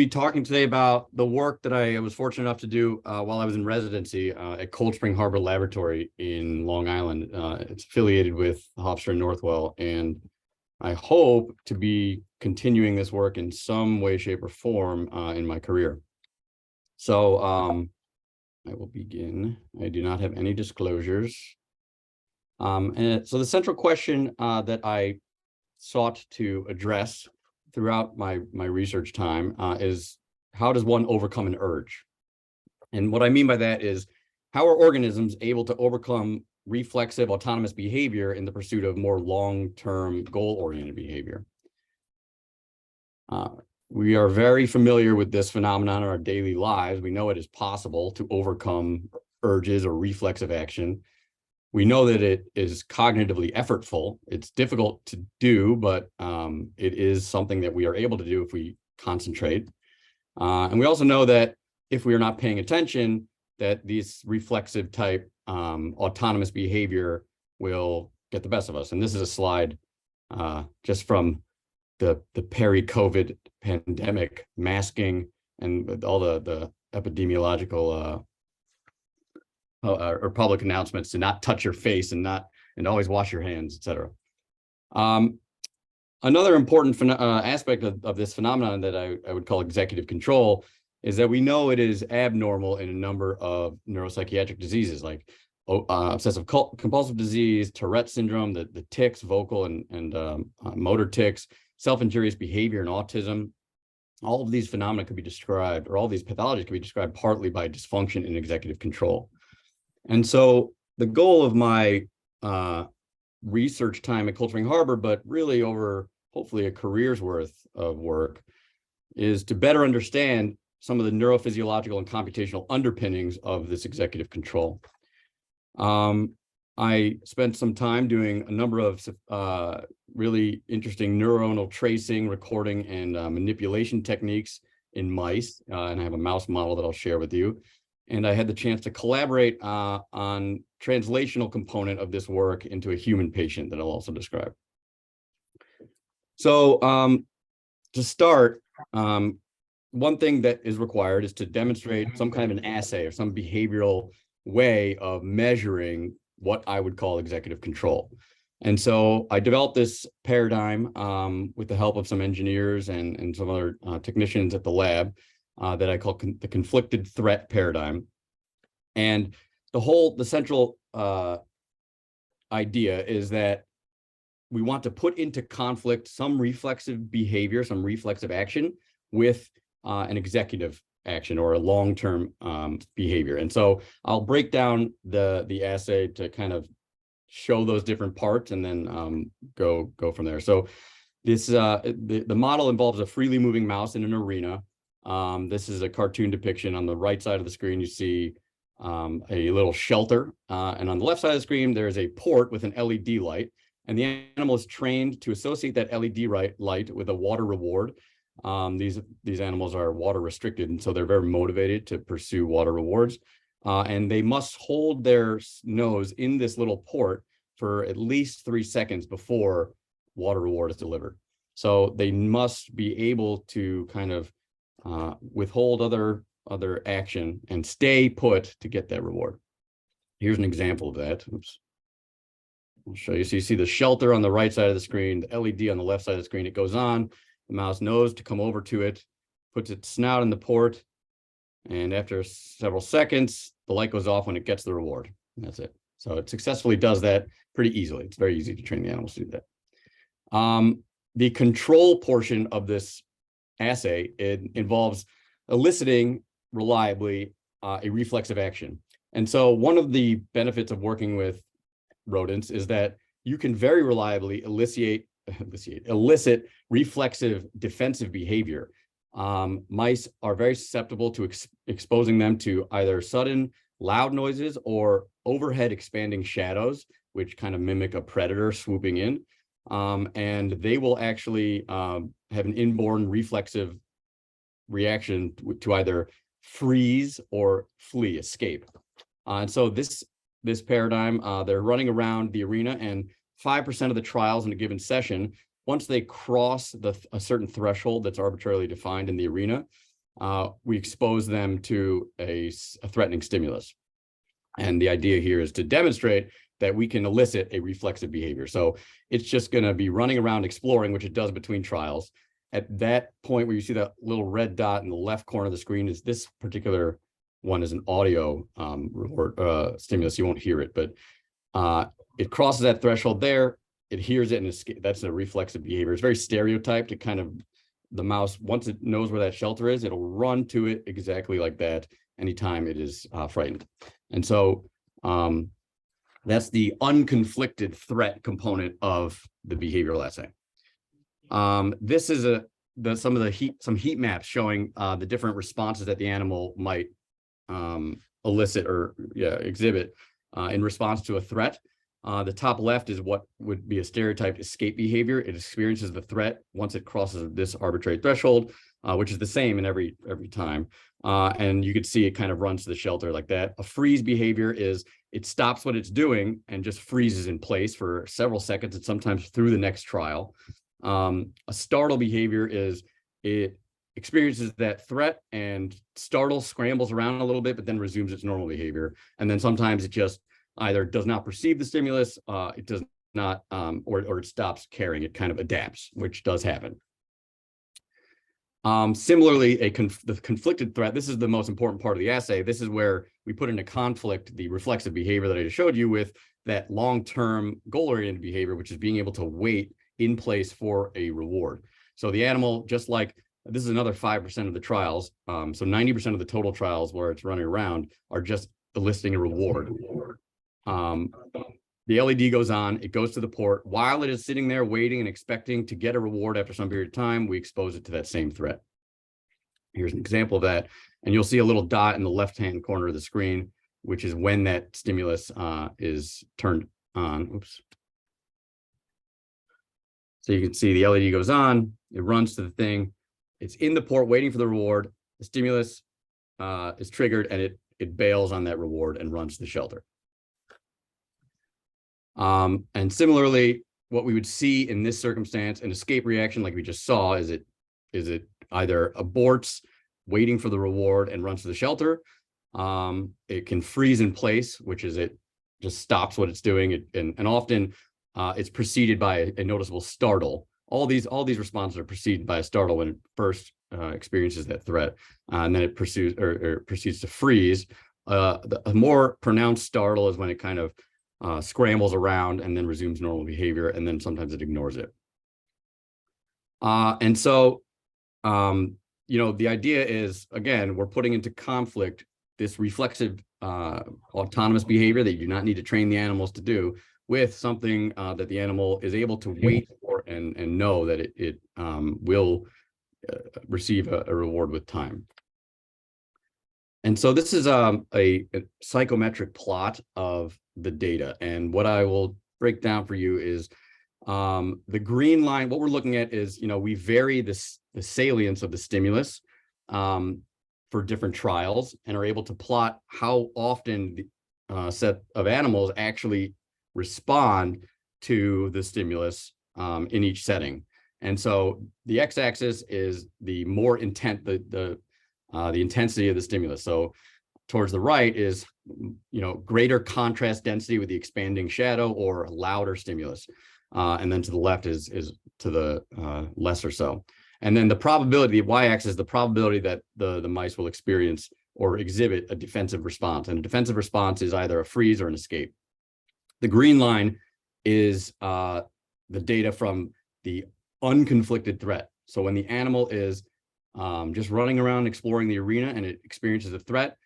be talking today about the work that I was fortunate enough to do while I was in residency at Cold Spring Harbor Laboratory in Long Island. It's affiliated with Hofstra and Northwell, and I hope to be continuing this work in some way, shape, or form in my career. So I will begin. I do not have any disclosures. And so the central question that I sought to address throughout my research time is, how does one overcome an urge? And what I mean by that is, how are organisms able to overcome reflexive autonomous behavior in the pursuit of more long-term goal-oriented behavior? We are very familiar with this phenomenon in our daily lives. We know it is possible to overcome urges or reflexive action. We know that it is cognitively effortful. It's difficult to do, but it is something that we are able to do if we concentrate. And we also know that if we are not paying attention, that these reflexive type autonomous behavior will get the best of us. And this is a slide just from the peri-COVID pandemic masking and all the epidemiological or public announcements to not touch your face and always wash your hands, etc. Another important aspect of this phenomenon that I would call executive control is that we know it is abnormal in a number of neuropsychiatric diseases like obsessive compulsive disease, Tourette syndrome, the tics, vocal and motor tics, self-injurious behavior, and autism. All of these phenomena could be described, or all these pathologies could be described partly by dysfunction in executive control. And so the goal of my research time at Cold Spring Harbor, but really over hopefully a career's worth of work, is to better understand some of the neurophysiological and computational underpinnings of this executive control. I spent some time doing a number of really interesting neuronal tracing, recording, and manipulation techniques in mice, and I have a mouse model that I'll share with you. And I had the chance to collaborate on translational component of this work into a human patient that I'll also describe. So to start, one thing that is required is to demonstrate some kind of an assay or some behavioral way of measuring what I would call executive control. And so I developed this paradigm with the help of some engineers and some other technicians at the lab that I call the conflicted threat paradigm. And the central idea is that we want to put into conflict some reflexive behavior, some reflexive action with an executive action or a long-term behavior. And so I'll break down the assay to kind of show those different parts and then go from there. So this the model involves a freely moving mouse in an arena. This is a cartoon depiction. On the right side of the screen, you see a little shelter. And on the left side of the screen, there's a port with an LED light. And the animal is trained to associate that LED light with a water reward. These animals are water restricted, and so they're very motivated to pursue water rewards. And they must hold their nose in this little port for at least 3 seconds before water reward is delivered. So they must be able to kind of withhold other action and stay put to get that reward. Here's an example of that. Oops. I'll show you. So you see the shelter on the right side of the screen, the LED on the left side of the screen. It goes on. The mouse knows to come over to it, puts its snout in the port, and after several seconds, the light goes off when it gets the reward. And that's it. So it successfully does that pretty easily. It's very easy to train the animals to do that. The control portion of this assay, it involves eliciting reliably a reflexive action. And so one of the benefits of working with rodents is that you can very reliably elicit reflexive defensive behavior. Mice are very susceptible to exposing them to either sudden loud noises or overhead expanding shadows, which kind of mimic a predator swooping in. And they will actually have an inborn reflexive reaction to either freeze or flee, escape. And so this paradigm, they're running around the arena, and 5% of the trials in a given session, once they cross a certain threshold that's arbitrarily defined in the arena, we expose them to a threatening stimulus. And the idea here is to demonstrate that we can elicit a reflexive behavior. So it's just going to be running around exploring, which it does between trials. At that point where you see that little red dot in the left corner of the screen, is this particular one is an audio stimulus. You won't hear it, but it crosses that threshold there. It hears it, and that's a reflexive behavior. It's very stereotyped. It kind of, the mouse, once it knows where that shelter is, it'll run to it exactly like that anytime it is frightened. And so that's the unconflicted threat component of the behavioral assay. This is some heat maps showing the different responses that the animal might elicit or exhibit in response to a threat. The top left is what would be a stereotyped escape behavior. It experiences the threat once it crosses this arbitrary threshold, which is the same in every time. And you can see it kind of runs to the shelter like that. A freeze behavior is it stops what it's doing and just freezes in place for several seconds and sometimes through the next trial. A startle behavior is it experiences that threat and startles, scrambles around a little bit, but then resumes its normal behavior. And then sometimes it just either does not perceive the stimulus, it does not, or it stops caring. It kind of adapts, which does happen. Similarly, the conflicted threat, this is the most important part of the assay. This is where we put into conflict the reflexive behavior that I just showed you with that long-term goal-oriented behavior, which is being able to wait in place for a reward. So the animal, just like, this is another 5% of the trials. So 90% of the total trials where it's running around are just eliciting a reward. The LED goes on, it goes to the port. While it is sitting there waiting and expecting to get a reward after some period of time, we expose it to that same threat. Here's an example of that. And you'll see a little dot in the left-hand corner of the screen, which is when that stimulus is turned on. Oops. So you can see the LED goes on, it runs to the thing. It's in the port waiting for the reward. The stimulus is triggered and it bails on that reward and runs to the shelter. And similarly, what we would see in this circumstance, an escape reaction like we just saw, is it either aborts waiting for the reward and runs to the shelter. It can freeze in place, which is it just stops what it's doing. And often it's preceded by a noticeable startle. All these responses are preceded by a startle when it first experiences that threat, and then it pursues or proceeds to freeze. A more pronounced startle is when it kind of scrambles around and then resumes normal behavior, and then sometimes it ignores it. And so, the idea is, again, we're putting into conflict this reflexive autonomous behavior that you do not need to train the animals to do with something that the animal is able to wait for and know that it will receive a reward with time. And so this is a psychometric plot of the data. And what I will break down for you is the green line. What we're looking at is, we vary the salience of the stimulus for different trials and are able to plot how often the set of animals actually respond to the stimulus in each setting. And so the x-axis is the more intent, the intensity of the stimulus. So towards the right is, greater contrast density with the expanding shadow or louder stimulus. And then to the left is to the lesser so. And then the probability, the y-axis, the probability that the mice will experience or exhibit a defensive response. And a defensive response is either a freeze or an escape. The green line is the data from the unconflicted threat. So when the animal is just running around exploring the arena and it experiences a threat,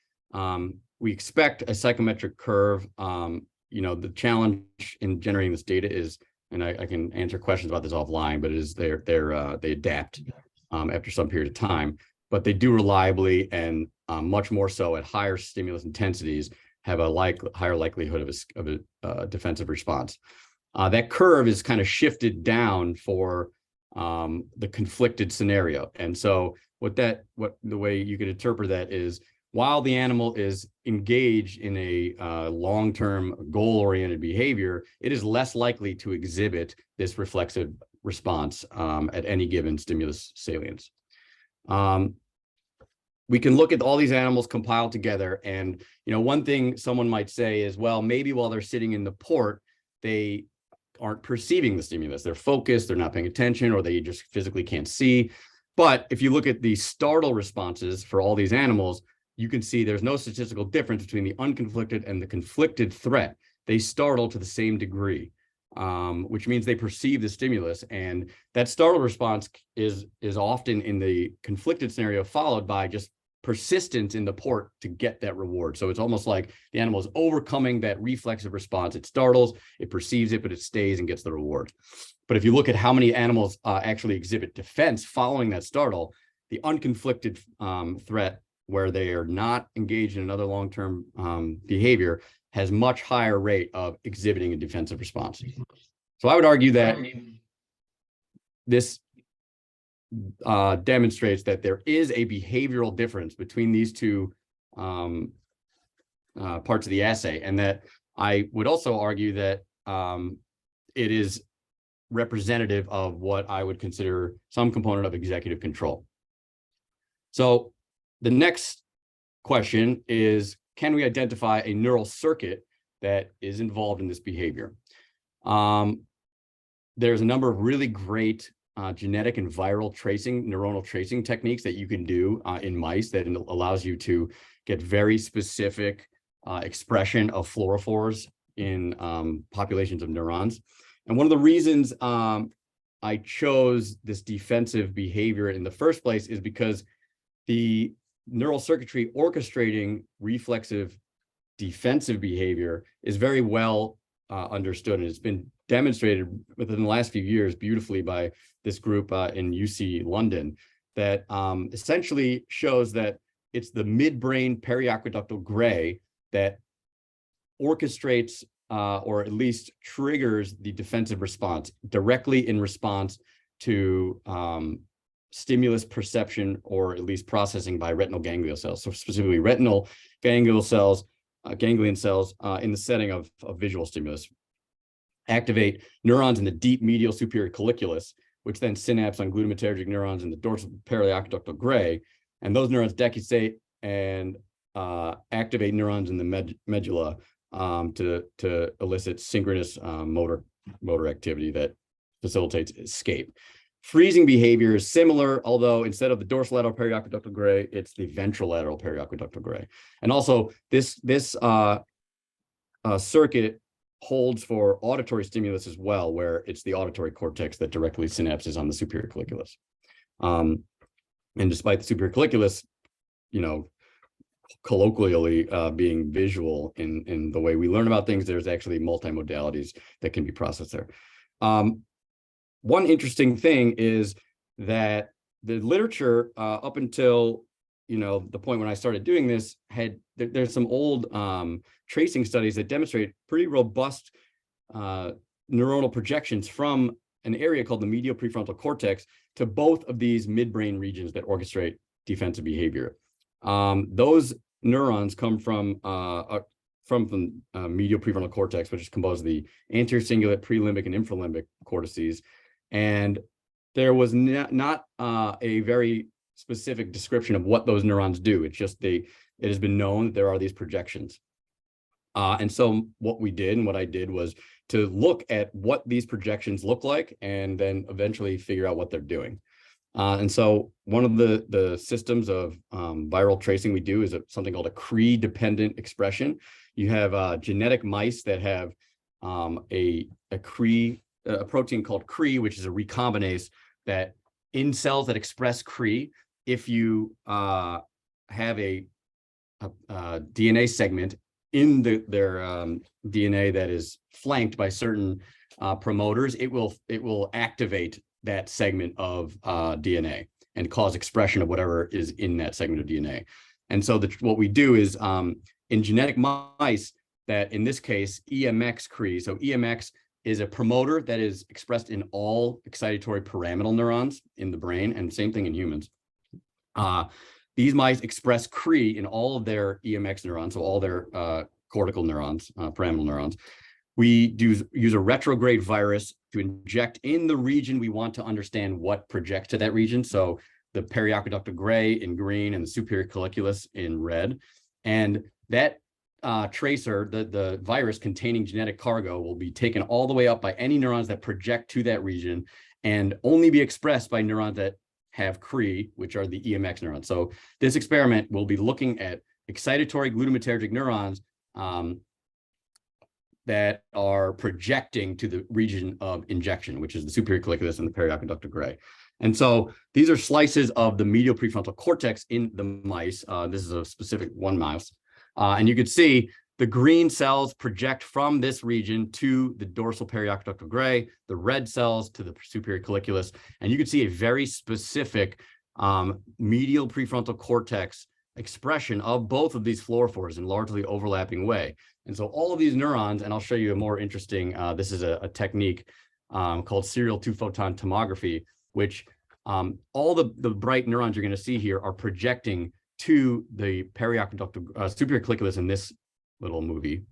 we expect a psychometric curve. The challenge in generating this data is, and I can answer questions about this offline, but it is they adapt after some period of time, but they do reliably and much more so at higher stimulus intensities have a higher likelihood of a defensive response. That curve is kind of shifted down for the conflicted scenario. And so the way you could interpret that is, while the animal is engaged in a long-term goal-oriented behavior, it is less likely to exhibit this reflexive response at any given stimulus salience. we can look at all these animals compiled together. And, one thing someone might say is, well, maybe while they're sitting in the port, they aren't perceiving the stimulus. They're focused, they're not paying attention, or they just physically can't see. But if you look at the startle responses for all these animals, you can see there's no statistical difference between the unconflicted and the conflicted threat. They startle to the same degree, which means they perceive the stimulus. And that startle response is often in the conflicted scenario followed by just persistence in the port to get that reward. So it's almost like the animal is overcoming that reflexive response. It startles, it perceives it, but it stays and gets the reward. But if you look at how many animals actually exhibit defense following that startle, the unconflicted threat, where they are not engaged in another long-term behavior, has much higher rate of exhibiting a defensive response. So I would argue that this demonstrates that there is a behavioral difference between these two parts of the assay, and that I would also argue that it is representative of what I would consider some component of executive control. So the next question is, can we identify a neural circuit that is involved in this behavior? There's a number of really great genetic and viral tracing, neuronal tracing techniques that you can do in mice that allows you to get very specific expression of fluorophores in populations of neurons. And one of the reasons I chose this defensive behavior in the first place is because the neural circuitry orchestrating reflexive defensive behavior is very well understood, and it's been demonstrated within the last few years beautifully by this group in UC London that essentially shows that it's the midbrain periaqueductal gray that orchestrates or at least triggers the defensive response directly in response to stimulus perception, or at least processing by retinal ganglion cells. So specifically retinal ganglion cells in the setting of visual stimulus activate neurons in the deep medial superior colliculus, which then synapse on glutamatergic neurons in the dorsal periaqueductal gray. And those neurons decussate and activate neurons in the medulla to elicit synchronous motor activity that facilitates escape. Freezing behavior is similar, although instead of the dorsolateral periaqueductal gray, it's the ventrolateral periaqueductal gray. And also this circuit holds for auditory stimulus as well, where it's the auditory cortex that directly synapses on the superior colliculus. And despite the superior colliculus, colloquially being visual in the way we learn about things, there's actually multimodalities that can be processed there. One interesting thing is that the literature up until the point when I started doing this there's some old tracing studies that demonstrate pretty robust neuronal projections from an area called the medial prefrontal cortex to both of these midbrain regions that orchestrate defensive behavior. Those neurons come from medial prefrontal cortex, which is composed of the anterior cingulate, prelimbic, and infralimbic cortices. And there was not a very specific description of what those neurons do. It's just it has been known that there are these projections. And so what we did and what I did was to look at what these projections look like and then eventually figure out what they're doing. And so one of the systems of viral tracing we do is something called a Cre-dependent expression. You have genetic mice that have a protein called Cre, which is a recombinase that in cells that express Cre, if you have a DNA segment in their DNA that is flanked by certain promoters, it will activate that segment of DNA and cause expression of whatever is in that segment of DNA. And so what we do is in genetic mice that in this case EMX Cre, so EMX is a promoter that is expressed in all excitatory pyramidal neurons in the brain, and same thing in humans. These mice express Cre in all of their EMX neurons, so all their cortical neurons, pyramidal neurons. We use a retrograde virus to inject in the region we want to understand what projects to that region. So the periaqueductal gray in green and the superior colliculus in red. And that tracer, the virus containing genetic cargo, will be taken all the way up by any neurons that project to that region and only be expressed by neurons that have CRE, which are the EMX neurons. So this experiment will be looking at excitatory glutamatergic neurons that are projecting to the region of injection, which is the superior colliculus and the periaqueductal gray. And so these are slices of the medial prefrontal cortex in the mice. This is a specific one mouse. And you can see the green cells project from this region to the dorsal periaqueductal gray, the red cells to the superior colliculus. And you can see a very specific medial prefrontal cortex expression of both of these fluorophores in largely overlapping way. And so all of these neurons, and I'll show you a more interesting, this is a technique called serial two-photon tomography, which all the bright neurons you're going to see here are projecting to the periaqueductal superior colliculus in this little movie.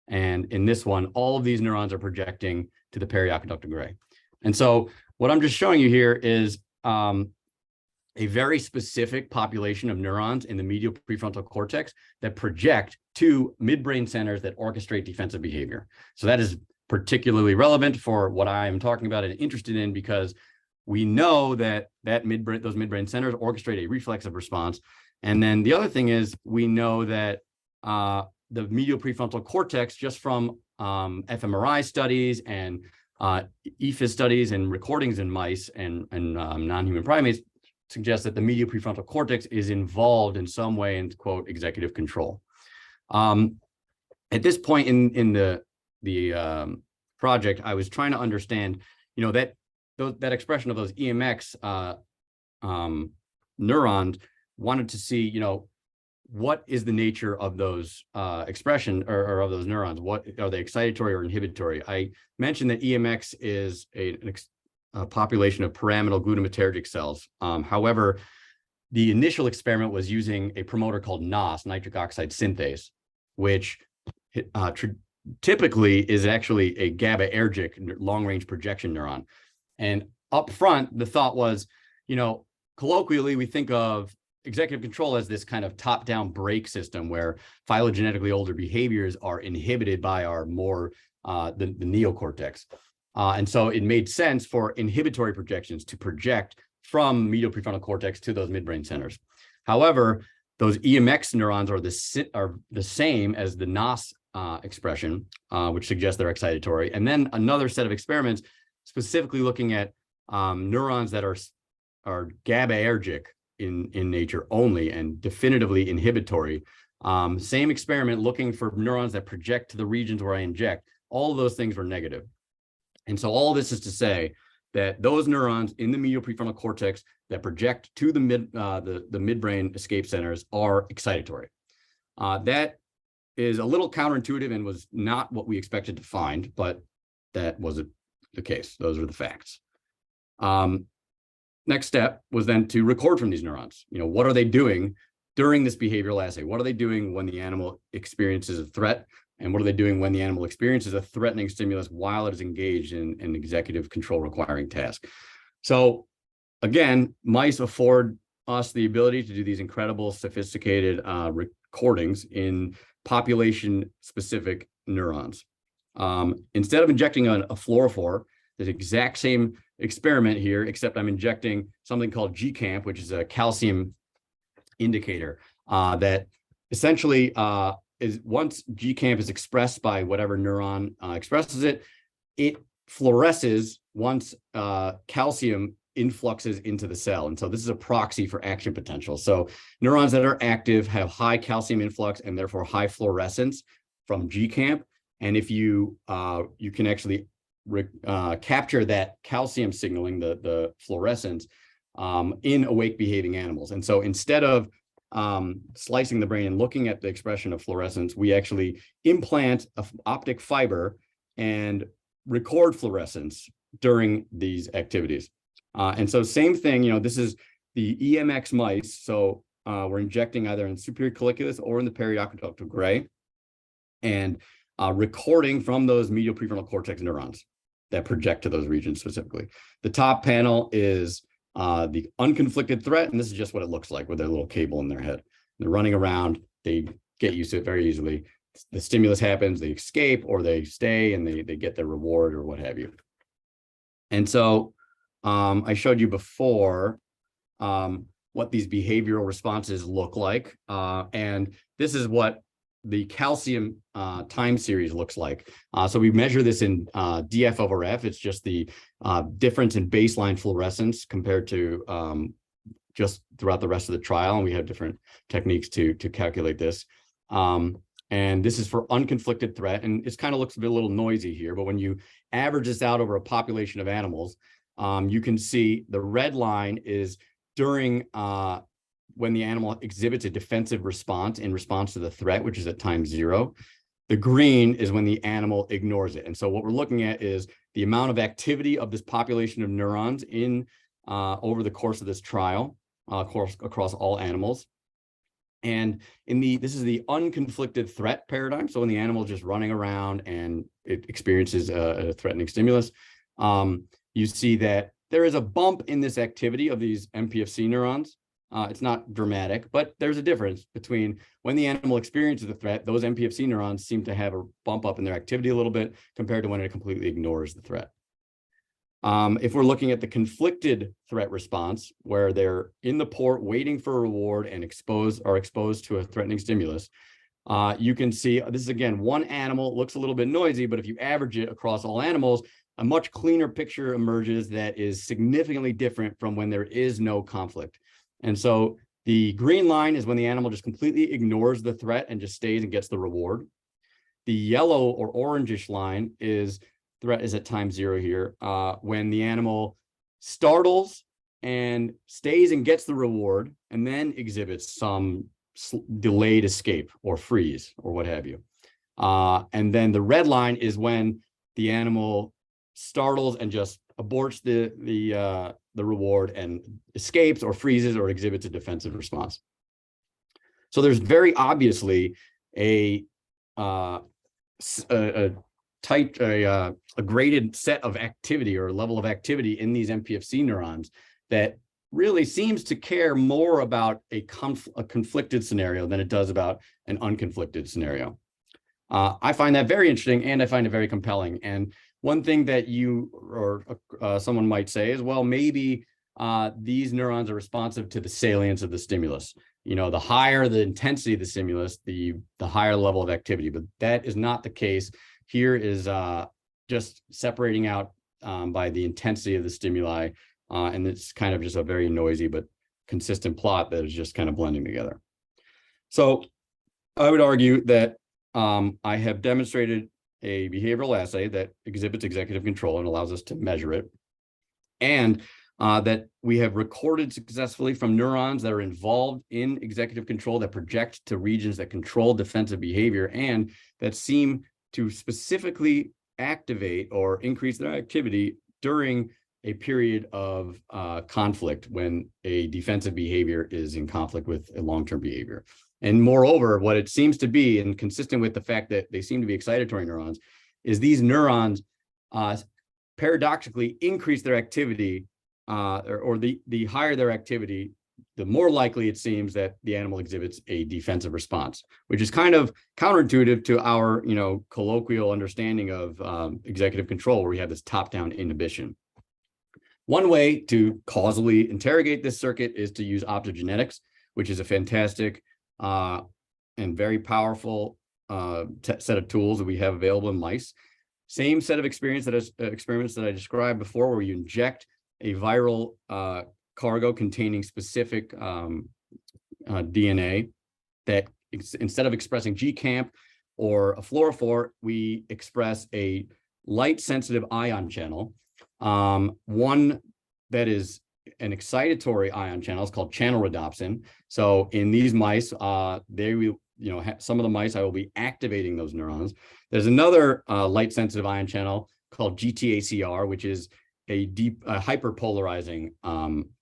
And in this one, all of these neurons are projecting to the periaqueductal gray. And so what I'm just showing you here is a very specific population of neurons in the medial prefrontal cortex that project to midbrain centers that orchestrate defensive behavior. So that is particularly relevant for what I'm talking about and interested in, because we know that those midbrain centers orchestrate a reflexive response. And then the other thing is, we know that the medial prefrontal cortex, just from fMRI studies and EFIS studies and recordings in mice and non-human primates, suggests that the medial prefrontal cortex is involved in some way in, quote, executive control. At this point in the project, I was trying to understand, that expression of those EMX neurons, wanted to see, what is the nature of those expression or of those neurons? What are they, excitatory or inhibitory? I mentioned that EMX is a population of pyramidal glutamatergic cells. However, the initial experiment was using a promoter called NOS, nitric oxide synthase, which typically is actually a GABAergic long-range projection neuron. And up front, the thought was, colloquially, we think of executive control as this kind of top-down brake system where phylogenetically older behaviors are inhibited by our more the neocortex. And so it made sense for inhibitory projections to project from medial prefrontal cortex to those midbrain centers. However, those EMX neurons are the same as the NOS expression, which suggests they're excitatory. And then another set of experiments specifically looking at neurons that are GABAergic in nature only and definitively inhibitory. Same experiment looking for neurons that project to the regions where I inject. All of those things were negative. And so all this is to say that those neurons in the medial prefrontal cortex that project to the midbrain escape centers are excitatory. That is a little counterintuitive and was not what we expected to find, but that wasn't the case. Those are the facts. Next step was then to record from these neurons. What are they doing during this behavioral assay? What are they doing when the animal experiences a threat? And what are they doing when the animal experiences a threatening stimulus while it is engaged in an executive control requiring task? So again, mice afford us the ability to do these incredible, sophisticated recordings in population-specific neurons. Instead of injecting a fluorophore, the exact same experiment here, except I'm injecting something called GCAMP, which is a calcium indicator that essentially is once GCAMP is expressed by whatever neuron expresses it, it fluoresces once calcium influxes into the cell. And so this is a proxy for action potential. So neurons that are active have high calcium influx and therefore high fluorescence from GCAMP. And if you can actually capture that calcium signaling, the fluorescence, in awake behaving animals. And so instead of slicing the brain and looking at the expression of fluorescence, we actually implant an optic fiber and record fluorescence during these activities. And so same thing, this is the EMX mice. So we're injecting either in superior colliculus or in the periaqueductal gray and recording from those medial prefrontal cortex neurons that project to those regions specifically. The top panel is the unconflicted threat, and this is just what it looks like with their little cable in their head. They're running around, they get used to it very easily. The stimulus happens, they escape, or they stay and they get their reward or what have you. And so I showed you before what these behavioral responses look like. And this is what the calcium time series looks like. So we measure this in DF over F. It's just the difference in baseline fluorescence compared to just throughout the rest of the trial. And we have different techniques to calculate this. And this is for unconflicted threat. And it kind of looks a little noisy here, but when you average this out over a population of animals, you can see the red line is during when the animal exhibits a defensive response in response to the threat, which is at time 0. The green is when the animal ignores it. And so what we're looking at is the amount of activity of this population of neurons in over the course of this trial, across all animals. And this is the unconflicted threat paradigm. So when the animal is just running around and it experiences a threatening stimulus, you see that there is a bump in this activity of these MPFC neurons. It's not dramatic, but there's a difference between when the animal experiences the threat, those MPFC neurons seem to have a bump up in their activity a little bit compared to when it completely ignores the threat. If we're looking at the conflicted threat response, where they're in the port waiting for a reward and are exposed to a threatening stimulus, you can see this is, again, one animal. It looks a little bit noisy, but if you average it across all animals, a much cleaner picture emerges that is significantly different from when there is no conflict. And so the green line is when the animal just completely ignores the threat and just stays and gets the reward. The yellow or orangish line is threat is at time 0 here, when the animal startles and stays and gets the reward and then exhibits some delayed escape or freeze or what have you. And then the red line is when the animal startles and just aborts the reward and escapes or freezes or exhibits a defensive response. So there's very obviously a graded set of activity or level of activity in these MPFC neurons that really seems to care more about a conflicted scenario than it does about an unconflicted scenario. I find that very interesting, and I find it very compelling. And one thing that you or someone might say is, well, maybe these neurons are responsive to the salience of the stimulus. You know, the higher the intensity of the stimulus, the higher level of activity. But that is not the case. Here is just separating out by the intensity of the stimuli. And it's kind of just a very noisy but consistent plot that is just kind of blending together. So I would argue that I have demonstrated a behavioral assay that exhibits executive control and allows us to measure it, and that we have recorded successfully from neurons that are involved in executive control that project to regions that control defensive behavior and that seem to specifically activate or increase their activity during a period of conflict when a defensive behavior is in conflict with a long-term behavior. And moreover, what it seems to be, and consistent with the fact that they seem to be excitatory neurons, is these neurons paradoxically increase their activity, or the higher their activity, the more likely it seems that the animal exhibits a defensive response, which is kind of counterintuitive to our, colloquial understanding of executive control, where we have this top-down inhibition. One way to causally interrogate this circuit is to use optogenetics, which is a fantastic and very powerful set of tools that we have available in mice. Same set of experiments that I described before, where you inject a viral cargo containing specific DNA that instead of expressing GCAMP or a fluorophore, we express a light-sensitive ion channel. One that is an excitatory ion channel is called channel rhodopsin. So in these mice, they will, some of the mice, I will be activating those neurons. There's another light-sensitive ion channel called GTACR, which is a deep hyperpolarizing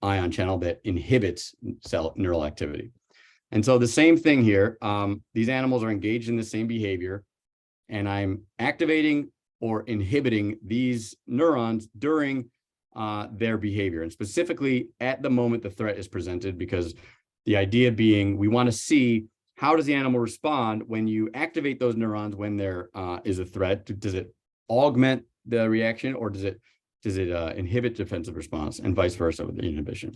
ion channel that inhibits neural activity. And so the same thing here, these animals are engaged in the same behavior, and I'm activating or inhibiting these neurons during their behavior, and specifically at the moment the threat is presented, because the idea being we want to see how does the animal respond when you activate those neurons when there is a threat. Does it augment the reaction, or does it inhibit defensive response, and vice versa with the inhibition?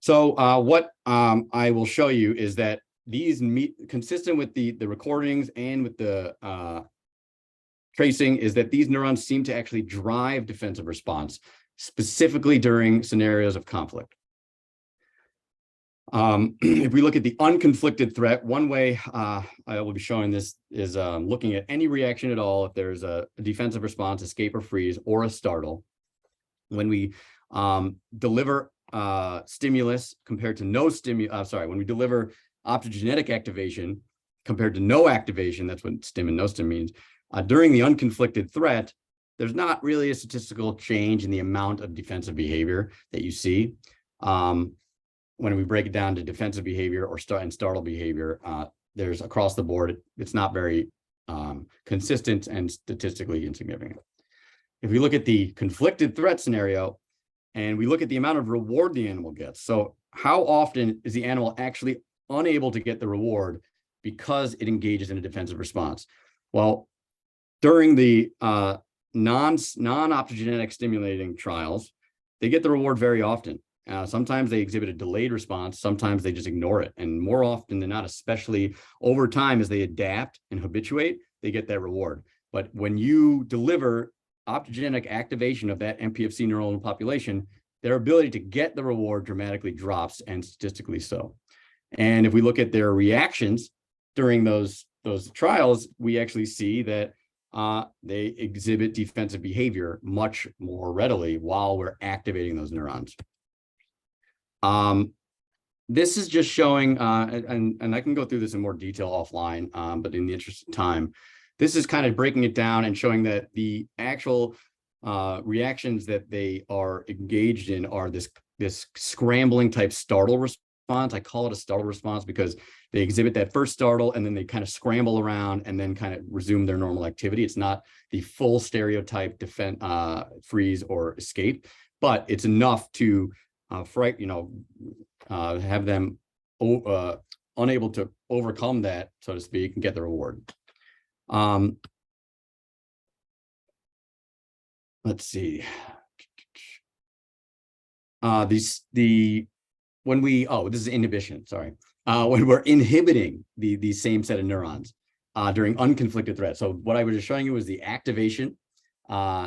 So what I will show you is that these consistent with the recordings and with the tracing, is that these neurons seem to actually drive defensive response, specifically during scenarios of conflict. If we look at the unconflicted threat, one way I will be showing this is looking at any reaction at all. If there's a defensive response, escape or freeze, or a startle, when we deliver stimulus compared to no stimulus, when we deliver optogenetic activation compared to no activation, that's what stim and no stim means. During the unconflicted threat, there's not really a statistical change in the amount of defensive behavior that you see. When we break it down to defensive behavior or startle behavior, there's across the board, it's not very consistent and statistically insignificant. If we look at the conflicted threat scenario and we look at the amount of reward the animal gets, so how often is the animal actually unable to get the reward because it engages in a defensive response? Well, during the non-optogenetic stimulating trials, they get the reward very often. Sometimes they exhibit a delayed response, sometimes they just ignore it. And more often than not, especially over time as they adapt and habituate, they get that reward. But when you deliver optogenic activation of that MPFC neuronal population, their ability to get the reward dramatically drops, and statistically so. And if we look at their reactions during those trials, we actually see that they exhibit defensive behavior much more readily while we're activating those neurons. This is just showing, and I can go through this in more detail offline, but in the interest of time, this is kind of breaking it down and showing that the actual reactions that they are engaged in are this scrambling type startle response. I call it a startle response because they exhibit that first startle and then they kind of scramble around and then kind of resume their normal activity. It's not the full stereotype freeze or escape, but it's enough to have them unable to overcome that, so to speak, and get the reward. Let's see. This is inhibition, sorry. When we're inhibiting the same set of neurons during unconflicted threat. So what I was just showing you was the activation.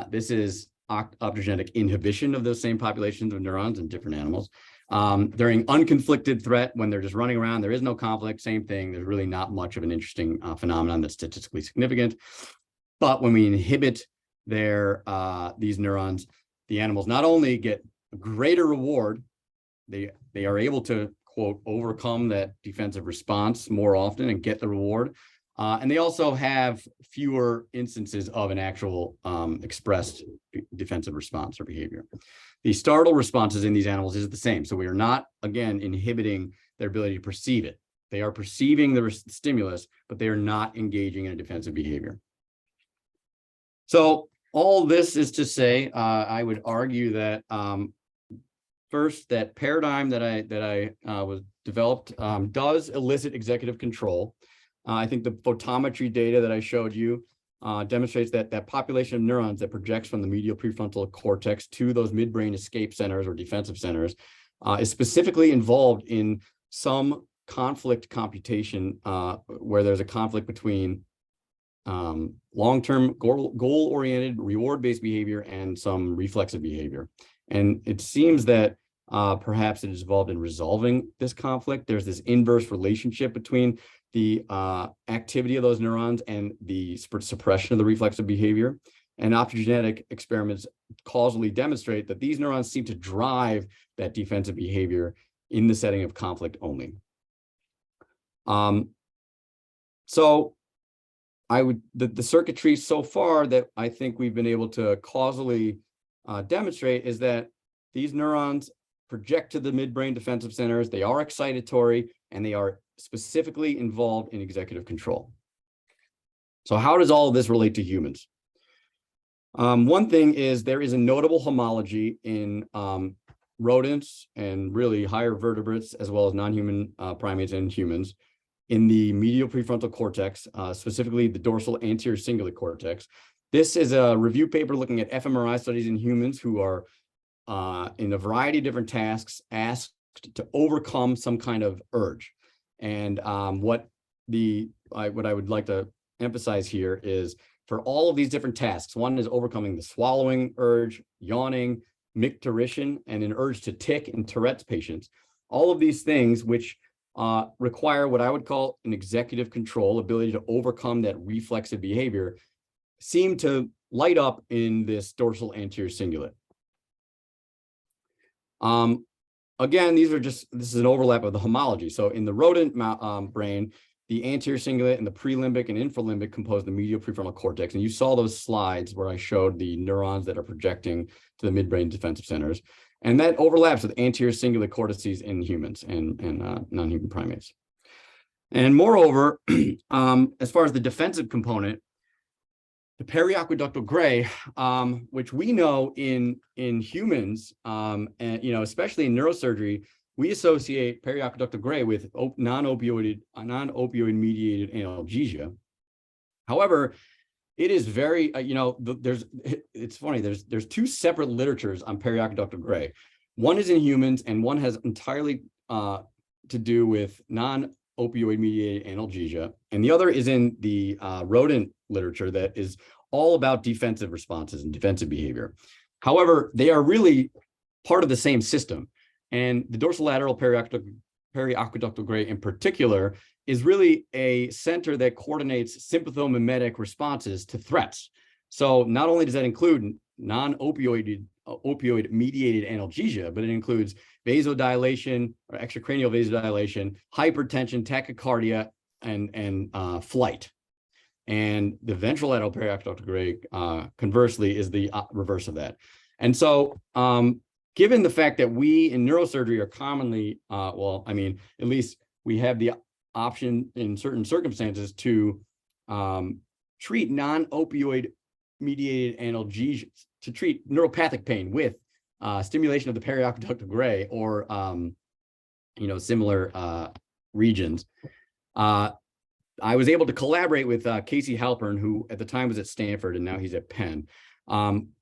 This is optogenetic inhibition of those same populations of neurons in different animals. During unconflicted threat, when they're just running around, there is no conflict, same thing. There's really not much of an interesting phenomenon that's statistically significant. But when we inhibit these neurons, the animals not only get a greater reward, they are able to, quote, overcome that defensive response more often and get the reward. And they also have fewer instances of an actual expressed defensive response or behavior. The startle responses in these animals is the same. So we are not, again, inhibiting their ability to perceive it. They are perceiving the stimulus, but they are not engaging in a defensive behavior. So all this is to say, I would argue that first, that paradigm that I was developed does elicit executive control. I think the photometry data that I showed you demonstrates that population of neurons that projects from the medial prefrontal cortex to those midbrain escape centers or defensive centers is specifically involved in some conflict computation where there's a conflict between long-term goal-oriented reward-based behavior and some reflexive behavior. And it seems that perhaps it is involved in resolving this conflict. There's this inverse relationship between the activity of those neurons and the suppression of the reflexive behavior. And optogenetic experiments causally demonstrate that these neurons seem to drive that defensive behavior in the setting of conflict only. So the circuitry so far that I think we've been able to causally demonstrate is that these neurons project to the midbrain defensive centers, they are excitatory, and they are specifically involved in executive control. So how does all of this relate to humans? One thing is there is a notable homology in rodents and really higher vertebrates, as well as non-human primates and humans, in the medial prefrontal cortex, specifically the dorsal anterior cingulate cortex. This is a review paper looking at fMRI studies in humans who are in a variety of different tasks asked to overcome some kind of urge. And what I would like to emphasize here is for all of these different tasks, one is overcoming the swallowing urge, yawning, micturition, and an urge to tic in Tourette's patients. All of these things which require what I would call an executive control, ability to overcome that reflexive behavior, seem to light up in this dorsal anterior cingulate. Again, this is an overlap of the homology. So in the rodent brain, the anterior cingulate and the prelimbic and infralimbic compose the medial prefrontal cortex. And you saw those slides where I showed the neurons that are projecting to the midbrain defensive centers. And that overlaps with anterior cingulate cortices in humans and non-human primates. And moreover, as far as the defensive component, the periaqueductal gray, which we know in humans, and especially in neurosurgery, we associate periaqueductal gray with non-opioid mediated analgesia. However, it is very, it's funny, there's two separate literatures on periaqueductal gray. One is in humans and one has entirely to do with non-opioid mediated analgesia. And the other is in the rodent literature that is all about defensive responses and defensive behavior. However, they are really part of the same system. And the dorsolateral periaqueductal gray in particular is really a center that coordinates sympathomimetic responses to threats. So not only does that include non-opioid mediated analgesia, but it includes vasodilation or extracranial vasodilation, hypertension, tachycardia, and flight. And the ventrolateral periaqueductal gray, conversely, is the reverse of that. And so, given the fact that we in neurosurgery are commonly, at least we have the option in certain circumstances to treat non-opioid mediated analgesia, to treat neuropathic pain with stimulation of the periaqueductal gray or similar regions. I was able to collaborate with Casey Halpern, who at the time was at Stanford and now he's at Penn.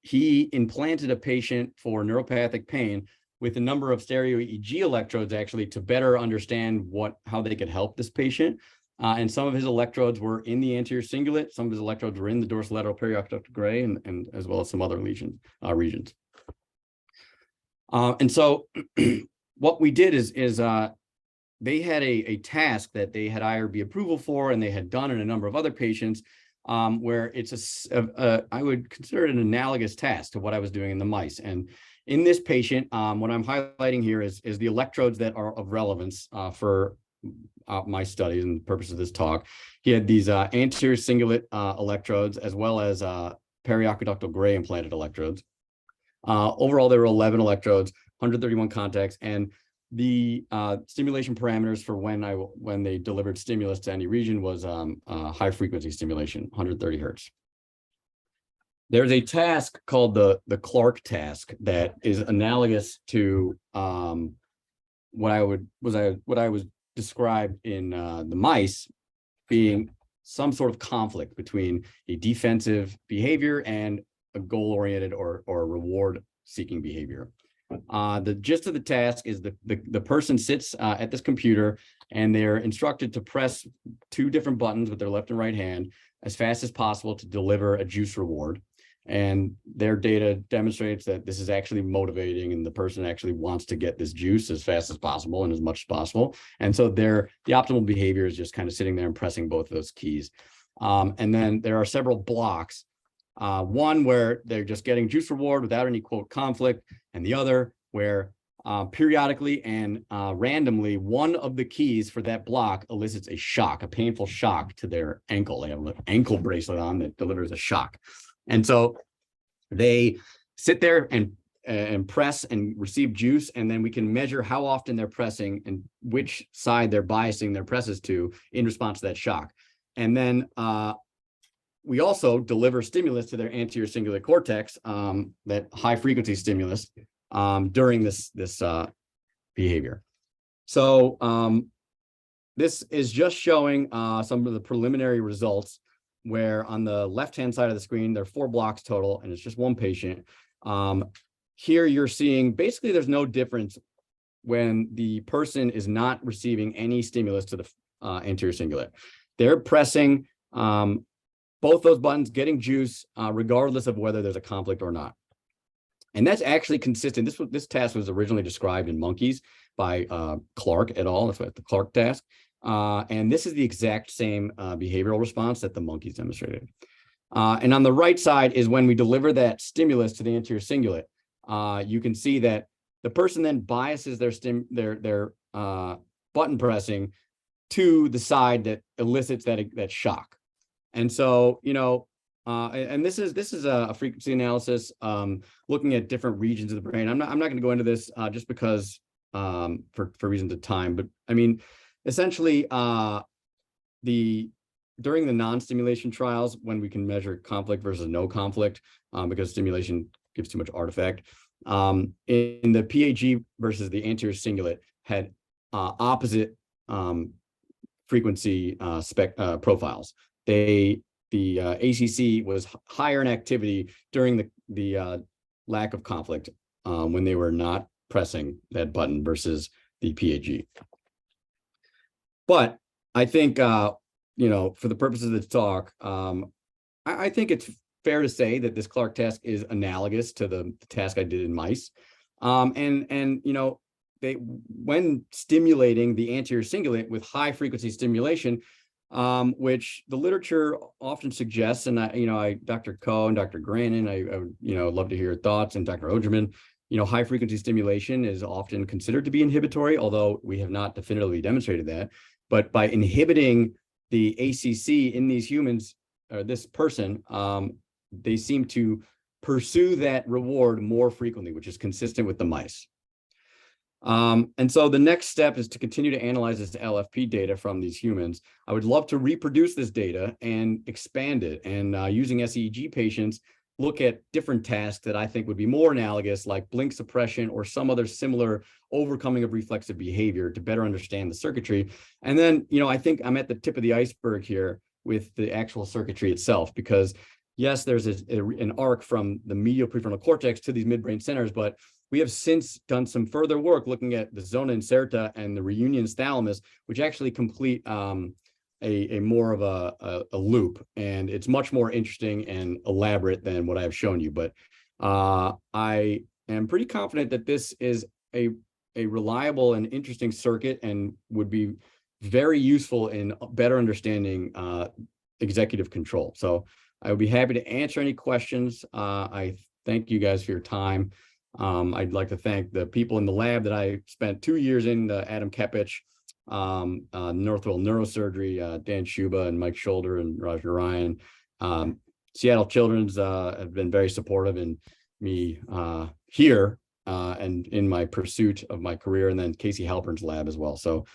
He implanted a patient for neuropathic pain with a number of stereo EEG electrodes actually to better understand how they could help this patient. And some of his electrodes were in the anterior cingulate, some of his electrodes were in the dorsolateral periaqueductal gray, and as well as some other regions. And so what we did is they had a task that they had IRB approval for, and they had done in a number of other patients, where it's I would consider it an analogous task to what I was doing in the mice. And in this patient, what I'm highlighting here is the electrodes that are of relevance for my studies and the purpose of this talk. He had these anterior cingulate electrodes, as well as periaqueductal gray implanted electrodes. Overall, there were 11 electrodes, 131 contacts, and the stimulation parameters for when they delivered stimulus to any region was high frequency stimulation, 130 hertz. There's a task called the Clark task that is analogous to what I was described in the mice, being some sort of conflict between a defensive behavior and a goal-oriented or reward-seeking behavior. The gist of the task is the person sits at this computer and they're instructed to press two different buttons with their left and right hand as fast as possible to deliver a juice reward. And their data demonstrates that this is actually motivating and the person actually wants to get this juice as fast as possible and as much as possible. And so the optimal behavior is just kind of sitting there and pressing both of those keys. And then there are several blocks. One where they're just getting juice reward without any quote conflict, and the other where periodically and randomly one of the keys for that block elicits a shock, a painful shock to their ankle. They have an ankle bracelet on that delivers a shock. And so they sit there and press and receive juice, and then we can measure how often they're pressing and which side they're biasing their presses to in response to that shock. And then we also deliver stimulus to their anterior cingulate cortex, that high frequency stimulus, during this behavior. So this is just showing some of the preliminary results, where on the left-hand side of the screen, there are 4 blocks total, and it's just one patient. Here you're seeing basically there's no difference when the person is not receiving any stimulus to the anterior cingulate. They're pressing both those buttons, getting juice, regardless of whether there's a conflict or not. And that's actually consistent. This task was originally described in monkeys by Clark et al. That's what the Clark task. And this is the exact same behavioral response that the monkeys demonstrated. And on the right side is when we deliver that stimulus to the anterior cingulate. You can see that the person then biases their button pressing to the side that elicits that shock. And so, and this is a frequency analysis looking at different regions of the brain. I'm not going to go into this just because for reasons of time, but I mean, essentially, during the non-stimulation trials, when we can measure conflict versus no conflict, because stimulation gives too much artifact, in the PAG versus the anterior cingulate had opposite frequency profiles. The ACC was higher in activity during the lack of conflict when they were not pressing that button versus the PAG. But I think, for the purposes of this talk, I think it's fair to say that this Clark task is analogous to the task I did in mice. When stimulating the anterior cingulate with high frequency stimulation, which the literature often suggests, and Dr. Coe and Dr. Grannon, I would, love to hear your thoughts, and Dr. Ogerman, high frequency stimulation is often considered to be inhibitory, although we have not definitively demonstrated that. But by inhibiting the ACC in these humans, or this person, they seem to pursue that reward more frequently, which is consistent with the mice. And so the next step is to continue to analyze this LFP data from these humans. I would love to reproduce this data and expand it, and using SEEG patients, look at different tasks that I think would be more analogous, like blink suppression or some other similar overcoming of reflexive behavior, to better understand the circuitry. And then, I think I'm at the tip of the iceberg here with the actual circuitry itself, because yes, there's an arc from the medial prefrontal cortex to these midbrain centers, but we have since done some further work looking at the zona incerta and the reunions thalamus, which actually complete a more of a loop, and it's much more interesting and elaborate than what I've shown you. But I am pretty confident that this is a reliable and interesting circuit, and would be very useful in better understanding executive control. So I would be happy to answer any questions. I thank you guys for your time. I'd like to thank the people in the lab that I spent 2 years in, Adam Kepich, Northwell Neurosurgery, Dan Shuba and Mike Shoulder and Roger Ryan. Seattle Children's have been very supportive in me here and in my pursuit of my career, and then Casey Halpern's lab as well. So